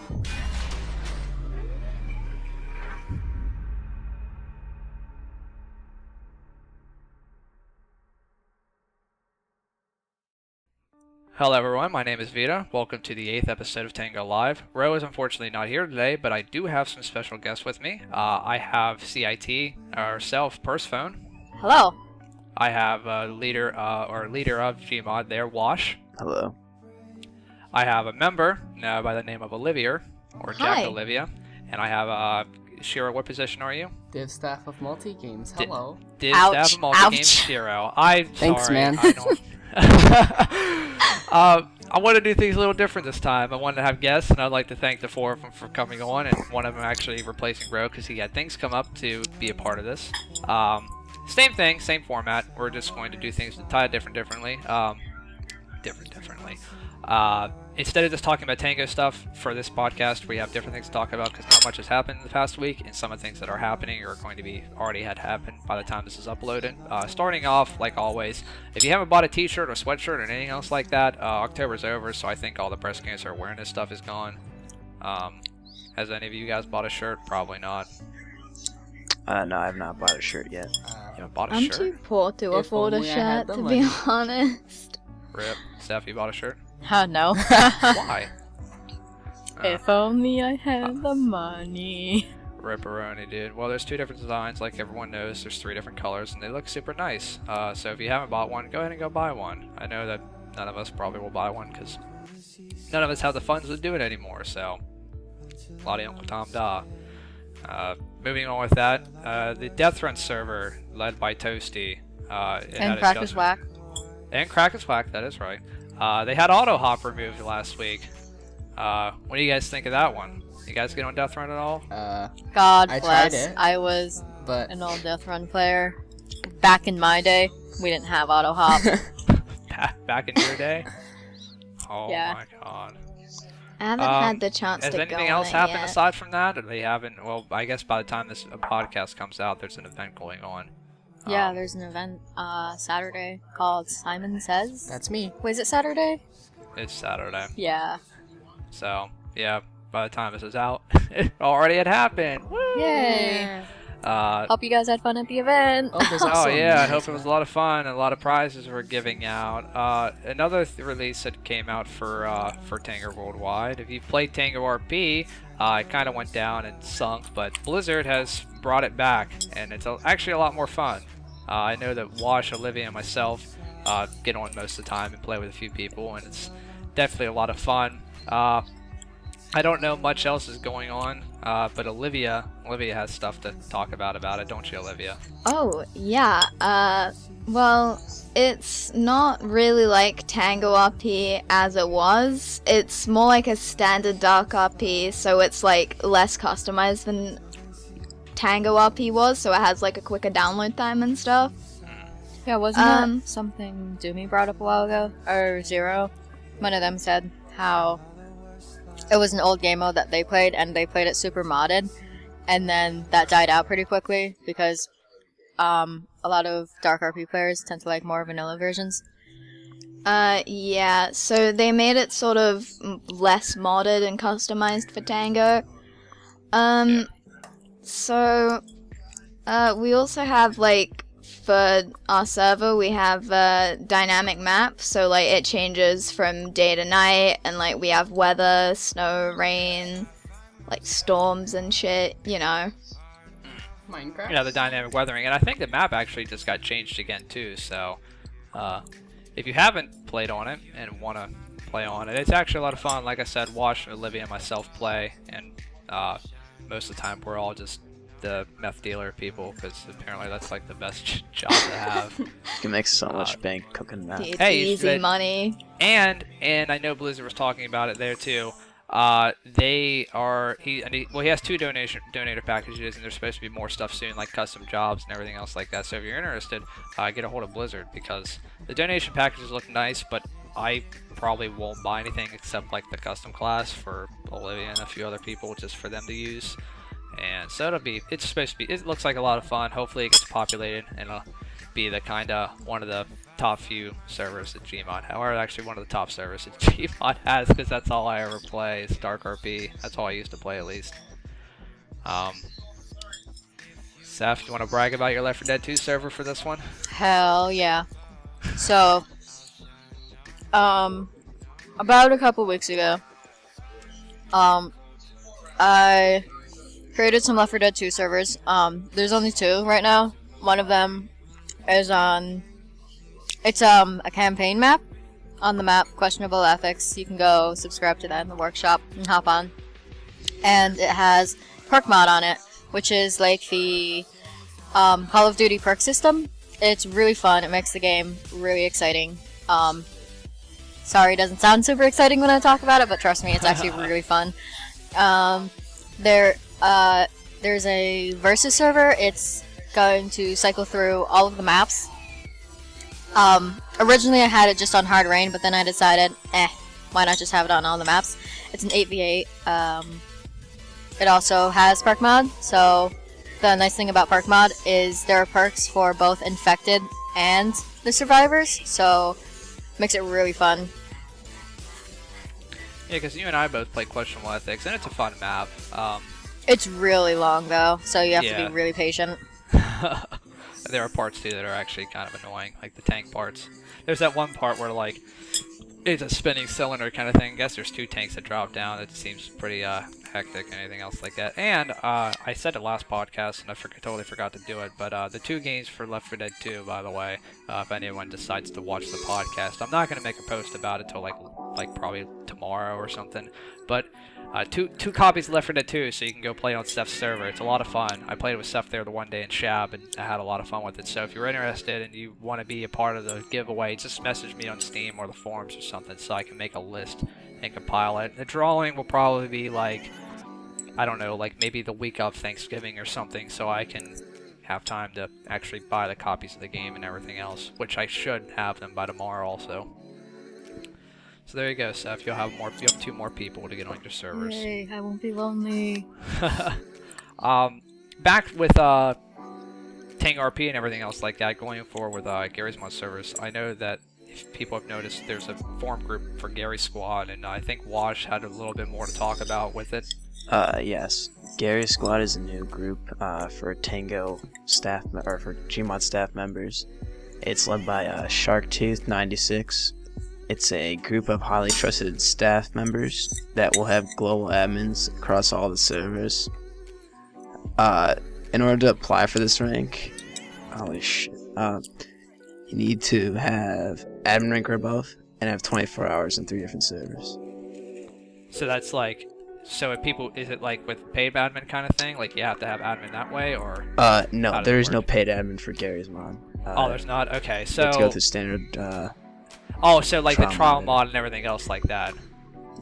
Hello everyone, my name is Vita. Welcome to the 8th episode of TangoLive. Ro is unfortunately not here today, but I do have some special guests with me. I have CIT, ourself, Persephone. Hello. I have leader of Gmod there, Wash. Hello. I have a member by the name of Olivia, or Hi. Jack Olivia. And I have Shiro. What position are you? Div staff of multi games. Hello. Div Ouch. staff of multi-game Ouch. Shiro. Thanks, sorry, man. I don't... I want to do things a little different this time. I wanted to have guests, and I'd like to thank the 4 of them for coming on, and one of them actually replacing Ro because he had things come up to be a part of this. Same thing, same format. We're just going to do things differently. Instead of just talking about Tango stuff for this podcast, we have different things to talk about because not much has happened in the past week, and some of the things that are happening are going to be already had happened by the time this is uploaded. Starting off, like always, if you haven't bought a t-shirt or sweatshirt or anything else like that, October's over, so I think all the press cancer awareness stuff is gone. Has any of you guys bought a shirt? Probably not. No, I have not bought a shirt yet. You haven't bought a I'm shirt? too poor to If afford a only I had shirt, the to be money. honest. Rip. Steph, you bought a shirt? No. Why? If only I had the money. Ripperoni, dude. Well, there's 2 different designs, like everyone knows. There's 3 different colors, and they look super nice. So if you haven't bought one, go ahead and go buy one. I know that none of us probably will buy one, because none of us have the funds to do it anymore, so... Lottie Uncle Tom Da. Moving on with that, the Death Run server, led by Toasty. And Crack is Whack. And Crack is Whack, that is right. They had auto hop removed last week. What do you guys think of that one? You guys get on Death Run at all? God I bless. tried it. I was But an old Death Run player. Back in my day, we didn't have auto hop. Back in your day? Oh Yeah. my god. I haven't had the chance Has to go anything on else it happened yet. aside from that? Or they haven't? Well, I guess by the time this podcast comes out, there's an event going on. Yeah, there's an event Saturday called Simon Says. that's me. Wait, is it Saturday? It's Saturday. Yeah. So, yeah, by the time this is out, it already had happened. Woo! Yay. Uh, Hope you guys had fun at the event. Oh, there's Oh also yeah, I a hope it was a lot of fun and a lot of prizes were giving out. Another release that came out for TangoWorldWide. If you've played Tango RP, it kind of went down and sunk, but Blizzard has brought it back, and it's actually a lot more fun. I know that Wash, Olivia, and myself get on most of the time and play with a few people, and it's definitely a lot of fun. I don't know much else is going on, but Olivia has stuff to talk about it, don't you, Olivia? Oh, yeah. Well, it's not really like Tango RP as it was. It's more like a standard Dark RP, so it's like less customized than Tango RP was, so it has like a quicker download time and stuff. Yeah, wasn't that something Doomy brought up a while ago? Or Zero? One of them said how it was an old game mode that they played, and they played it super modded, and then that died out pretty quickly because a lot of Dark RP players tend to like more vanilla versions. Yeah, so they made it sort of less modded and customized for Tango. So we also have, like, for our server, we have dynamic map, so like it changes from day to night, and like we have weather, snow, rain, like storms and shit, you know. Minecraft. Yeah, the dynamic weathering, and I think the map actually just got changed again too. So, if you haven't played on it and want to play on it, it's actually a lot of fun. Like I said, Wash, Olivia, and myself play, and most of the time we're all just the meth dealer people, because apparently that's like the best job to have. You can make so much bank cooking that. It's Hey, easy money. And I know Blizzard was talking about it there too. He has 2 donator packages, and there's supposed to be more stuff soon, like custom jobs and everything else like that. So if you're interested, get a hold of Blizzard, because the donation packages look nice, but I probably won't buy anything except like the custom class for Olivia and a few other people, just for them to use. And so it looks like a lot of fun. Hopefully it gets populated, and it'll be the one of the top few servers that Gmod has, or actually one of the top servers that Gmod has, because that's all I ever play is Dark RP. That's all I used to play at least. Seth, you want to brag about your Left 4 Dead 2 server for this one? Hell yeah. So, about a couple weeks ago, I created some Left 4 Dead 2 servers. There's only 2 right now. One of them is on, it's a campaign map. On the map, Questionable Ethics. You can go subscribe to that in the workshop and hop on. And it has perk mod on it, which is like the Call of Duty perk system. It's really fun. It makes the game really exciting. Sorry, it doesn't sound super exciting when I talk about it, but trust me, it's actually really fun. There's a versus server. It's going to cycle through all of the maps. Originally I had it just on hard rain, but then I decided, why not just have it on all the maps? It's an 8v8. It also has perk mod, so the nice thing about perk mod is there are perks for both infected and the survivors, so makes it really fun. Yeah, because you and I both play Questionable Ethics, and it's a fun map. It's really long though, so you have to be really patient. There are parts too that are actually kind of annoying, like the tank parts. There's that one part where like it's a spinning cylinder kind of thing. I guess there's 2 tanks that drop down. It seems pretty hectic. Anything else like that? And I said it last podcast, and I totally forgot to do it. But the 2 games for Left 4 Dead 2, by the way, if anyone decides to watch the podcast, I'm not gonna make a post about it till like probably tomorrow or something. But two copies of Left 4 Dead 2, so you can go play on Steph's server. It's a lot of fun. I played it with Steph there the one day in Shab, and I had a lot of fun with it. So if you're interested and you want to be a part of the giveaway, just message me on Steam or the forums or something so I can make a list and compile it. The drawing will probably be like, I don't know, like maybe the week of Thanksgiving or something, so I can have time to actually buy the copies of the game and everything else, which I should have them by tomorrow also. So there you go, Seth. You'll have 2 more people to get on your servers. Yay, I won't be lonely. Back with Tango RP and everything else like that, going forward with Gary's Mod servers, I know that if people have noticed, there's a forum group for Gary's Squad, and I think Wash had a little bit more to talk about with it. Yes. Gary's Squad is a new group for Tango staff, or for Gmod staff members. It's led by Sharktooth96. It's a group of highly trusted staff members that will have global admins across all the servers. In order to apply for this rank, holy shit, you need to have admin rank or above and have 24 hours in 3 different servers. So that's like, so if people, is it like with paid admin kind of thing? Like you have to have admin that way, or? No, there is no paid admin for Gary's Mod. Oh, there's not? Okay, so... You have to go through standard, oh, so like the trial mod mod and everything else like that.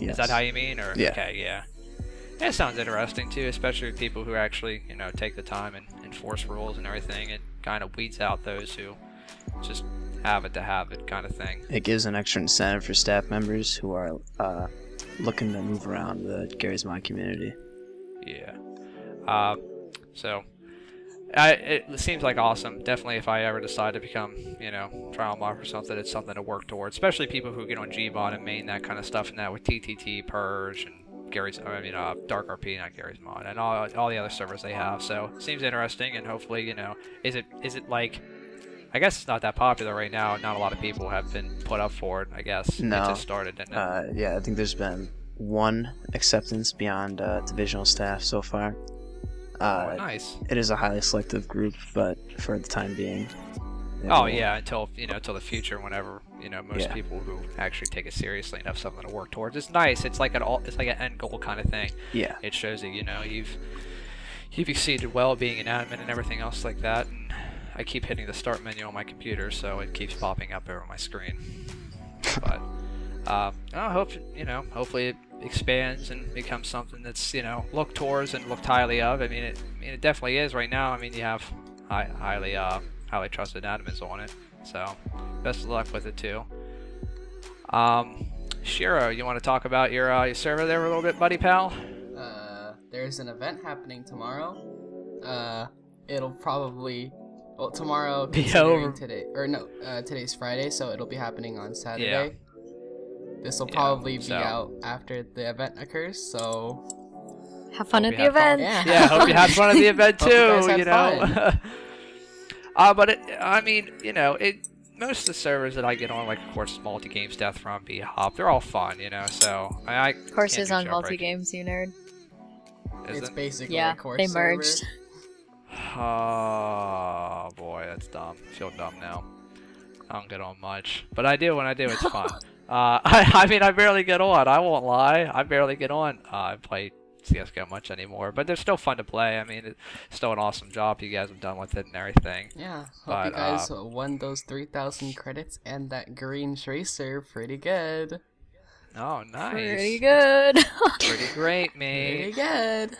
yes. Is that how you mean? Or Yeah. Okay, yeah. It sounds interesting too, especially with people who actually, you know, take the time and enforce rules and everything. It kind of weeds out those who just have it to have it kind of thing. It gives an extra incentive for staff members who are looking to move around the Gary's Mod community. Yeah. So it seems like awesome. Definitely, if I ever decide to become, you know, trial mod or something, it's something to work towards. Especially people who get on Gbot and main that kind of stuff, and that with TTT, Purge, and Gary's, Dark RP, not Gary's Mod, and all the other servers they have. So seems interesting, and hopefully, you know, is it like, I guess it's not that popular right now. Not a lot of people have been put up for it. I guess No. It just started, didn't it? Yeah, I think there's been 1 acceptance beyond divisional staff so far. Nice. It is a highly selective group, but for the time being. Oh yeah, until the future, whenever most Yeah. people who actually take it seriously and have something to work towards. It's nice. It's like it's like an end goal kind of thing. Yeah. It shows that you've exceeded well being an admin and everything else like that. And I keep hitting the start menu on my computer, so it keeps popping up over my screen. But I hope hopefully it expands and becomes something that's looked towards and looked highly of. I mean it definitely is right now. I mean you have highly trusted admins on it, so best of luck with it too. Shiro, you want to talk about your server there a little bit, buddy pal? There's an event happening tomorrow. It'll probably Well, tomorrow, Be considering over. today, or no, today's Friday, so it'll be happening on Saturday. Yeah. This will Yeah, probably be so- out after the event occurs, so Have fun Hope at you the had fun. event. Yeah. Yeah, hope you had fun at the event Hope you guys too. had You know. fun. But I mean, you know, most of the servers that I get on, like of course, multi games, Death Run, B Hop, they're all fun, you know. So I Courses can't do on Jailbreak. multi games, you nerd. Is it's it? basically Yeah, a course they server. merged. Oh boy, that's dumb. I feel dumb now. I don't get on much, but I do when I do. It's fun. I mean, I barely get on. I won't lie. I barely get on. I play CS:GO much anymore, but they're still fun to play. I mean, it's still an awesome job you guys have done with it and everything. Yeah, hope But, you guys won those 3,000 credits and that green tracer pretty good. Oh, nice. Pretty good. Pretty great, Pretty mate. good.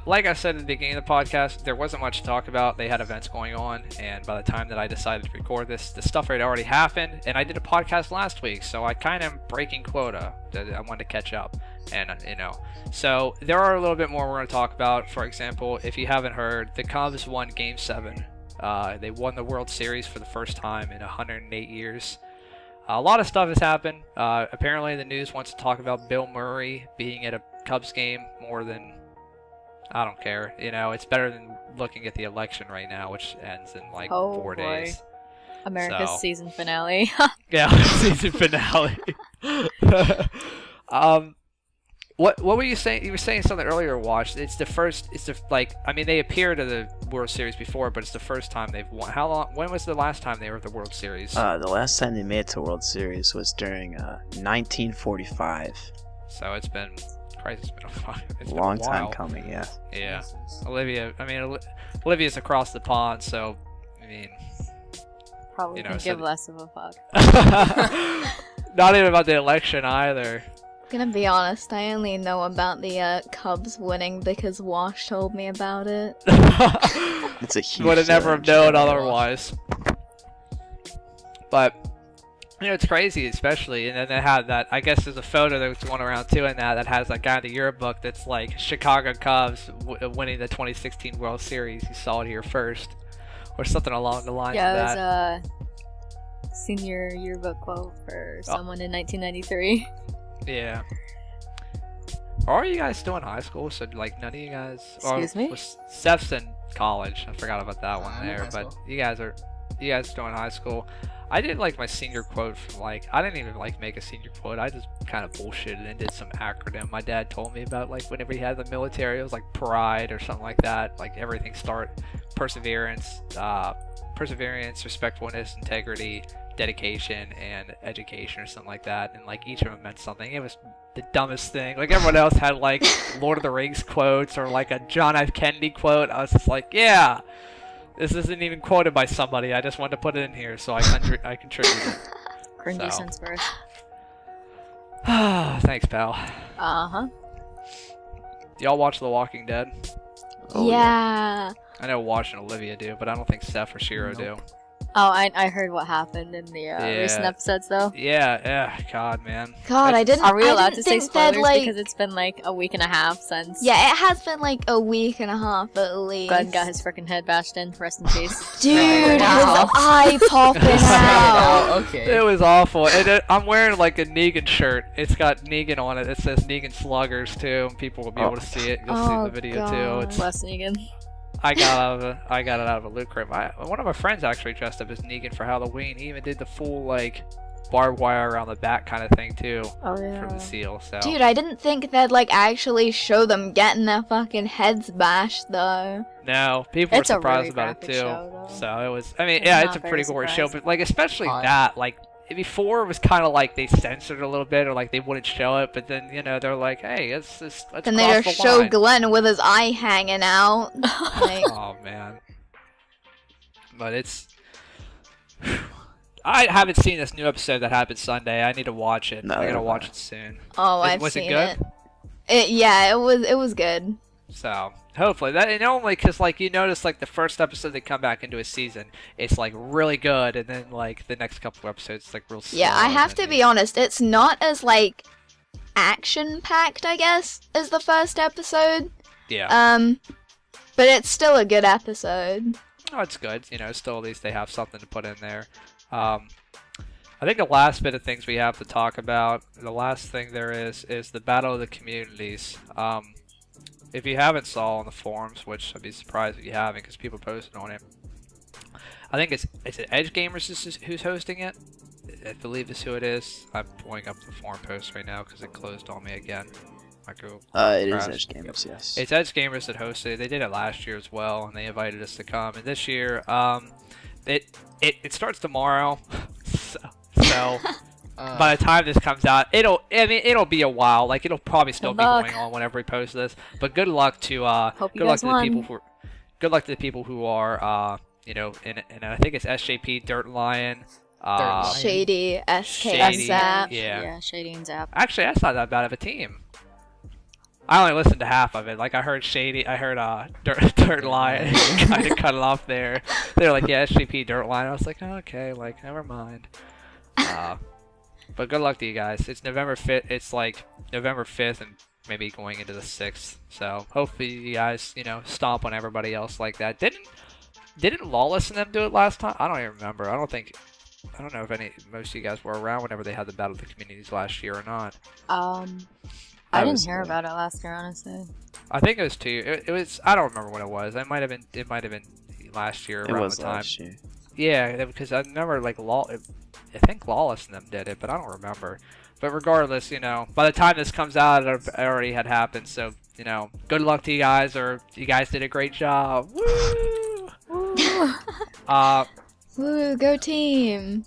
Like I said at the beginning of the podcast, there wasn't much to talk about. They had events going on, and by the time that I decided to record this, the stuff had already happened, and I did a podcast last week, so I kind of am breaking quota. I wanted to catch up, and you know. So there are a little bit more we're going to talk about. For example, if you haven't heard, the Cubs won Game 7. They won the World Series for the first time in 108 years. A lot of stuff has happened. Apparently, the news wants to talk about Bill Murray being at a Cubs game more than... I don't care. You know, it's better than looking at the election right now, which ends in like 4 days. America's So- season finale. Yeah, season finale. What were you saying? You were saying something earlier, Wash. It's the first. It's the like. I mean, they appeared at the World Series before, but it's the first time they've won. How long? When was the last time they were at the World Series? The last time they made it to World Series was during 1945. So it's been. Christ, it's been a while. It's been Long a time while. coming, yeah. Yeah, Olivia. I mean, Olivia's across the pond, so I mean. Probably You know, can so give the- less of a fuck. Not even about the election either. Gonna be honest, I only know about the Cubs winning because Wash told me about it. It's a huge Would have never have surge. known otherwise. But you know, it's crazy, especially, and then they had that. I guess there's a photo that was going around too, in that has that guy in the yearbook that's like Chicago Cubs winning the 2016 World Series. You saw it here first, or something along the lines Yeah, of it was that. a senior yearbook quote for Oh. someone in 1993. Yeah. Are you guys still in high school? So like none of you guys. Excuse me? Steph's in college. I forgot about that one I'm in there. high But school. you guys still in high school. I did like my senior quote from like I didn't even like make a senior quote. I just kind of bullshitted and did some acronym. My dad told me about like whenever he had the military, it was like pride or something like that. Like everything perseverance, respectfulness, integrity, dedication, and education or something like that. And like each of them meant something. It was the dumbest thing. Like everyone else had like Lord of the Rings quotes or like a John F. Kennedy quote. I was just like, yeah. This isn't even quoted by somebody. I just wanted to put it in here, so I contributed. Cringy So. since birth. Thanks, pal. Uh-huh. Do y'all watch The Walking Dead? Oh, yeah. I know Wash and Olivia do, but I don't think Steph or Shiro do. Oh, I heard what happened in the recent Yeah. episodes, though. Yeah, God, man. God, I didn't. Are we I allowed didn't to say think that, spoilers like, because it's been like a week and a half since yeah, it has been like a week and a half at least. Glenn got his freaking head bashed in? Rest in peace. Dude, his Wow. eye popping out. Oh, okay. It was awful. And I'm wearing like a Negan shirt. It's got Negan on it. It says Negan Sluggers too, and people will be able to see it. You'll see Oh, the video God. too. It's Bless Negan. I got it out of a loot crate. One of my friends actually dressed up as Negan for Halloween. He even did the full like barbed wire around the back kind of thing too Oh, for yeah. the seal. So Dude, I didn't think they'd like actually show them getting their fucking heads bashed though. no, people It's a were surprised really about it graphic too. show, though. So it was. I mean, I'm yeah, not it's a very pretty gory show, surprised. but like especially Hi. that like. Before it was kind of like they censored a little bit, or like they wouldn't show it, but then they're like, "Hey, let's Then they cross just the show line." Glenn with his eye hanging out. Like, Oh man, but it's. I haven't seen this new episode that happened Sunday. I need to watch it. No, I gotta no. watch it soon. oh, I've Was it seen good? it. Yeah, it was good. So hopefully that, and only because like you notice like the first episode they come back into a season, it's like really good, and then like the next couple of episodes it's like real. Yeah, slow, I have and to then be honest. It's not as like action packed, I guess, as the first episode. Yeah. But it's still a good episode. oh, it's good. Still at least they have something to put in there. I think the last bit of things we have to talk about, the last thing there is the Battle of the Communities. If you haven't saw on the forums, which I'd be surprised if you haven't because people posted on it, I think it's Edge Gamers who's hosting it. I believe is who it is. I'm pulling up the forum post right now because it closed on me again. It is Edge Gamers, yes. It's Edge Gamers that hosted it. They did it last year as well, and they invited us to come. And this year, it starts tomorrow. So by the time this comes out, it'll be a while. Like it'll probably still be going on whenever we post this. But good luck to good luck to the people who are and I think it's SJP, Dirt Lion, Shady, SK, Shady, Zap. Yeah, Shady and Zap. Actually, that's not that bad of a team. I only listened to half of it. Like I heard Dirt Lion kind of cut it off there. They're like, yeah, SJP, Dirt Lion. I was like, oh, okay, like never mind. But good luck to you guys. It's November 5th. It's like November 5th and maybe going into the 6th. So hopefully you guys, stomp on everybody else like that. Didn't Lawless and them do it last time? I don't even remember. I don't know if most of you guys were around whenever they had the Battle of the Communities last year or not. I didn't hear about it last year, honestly. I think it was two. It was. I don't remember when it was. It might have been last year around the time. Last year. Yeah, because I remember I think Lawless and them did it, but I don't remember. But regardless, by the time this comes out, it already had happened. So, good luck to you guys, or you guys did a great job. Woo! Woo, go team!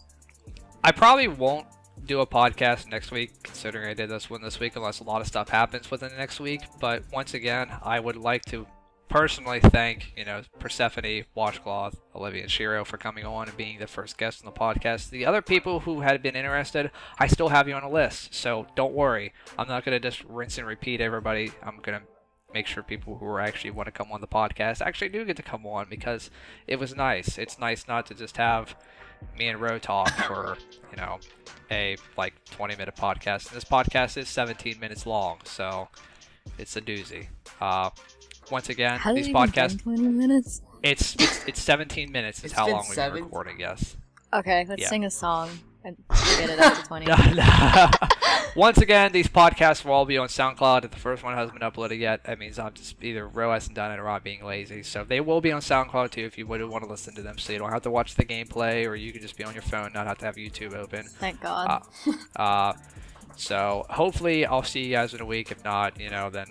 I probably won't do a podcast next week, considering I did this one this week, unless a lot of stuff happens within the next week. But once again, I would like to personally thank, Persephone, Washcloth, Olivia, and Shiro for coming on and being the first guest on the podcast. The other people who had been interested, I still have you on a list, so don't worry. I'm not going to just rinse and repeat everybody. I'm going to make sure people who actually want to come on the podcast actually do get to come on, because it was nice. It's nice not to just have me and Ro talk for, a 20-minute podcast. And this podcast is 17 minutes long, so it's a doozy. Once again, How these did it podcasts, been 20 minutes? it's 17 minutes is It's how been long we've seven? been recording, yes. Okay, let's Yeah. sing a song and get it up to 20. Once again, these podcasts will all be on SoundCloud. If the first one hasn't been uploaded yet, that means I'm just either Ro hasn't done it or I'm being lazy. So they will be on SoundCloud too if you would want to listen to them, so you don't have to watch the gameplay, or you can just be on your phone, not have to have YouTube open. Thank God. So hopefully I'll see you guys in a week. If not, then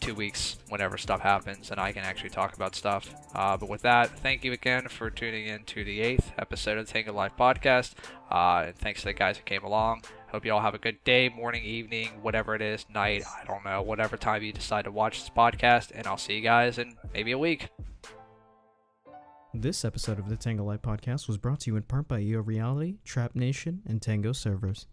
2 weeks whenever stuff happens and I can actually talk about stuff. But with that, thank you again for tuning in to the 8th episode of the TangoLive podcast. And thanks to the guys who came along. Hope you all have a good day, morning, evening, whatever it is, night, I don't know, whatever time you decide to watch this podcast, and I'll see you guys in maybe a week. This episode of the TangoLive podcast was brought to you in part by EO Reality, Trap Nation, and Tango servers.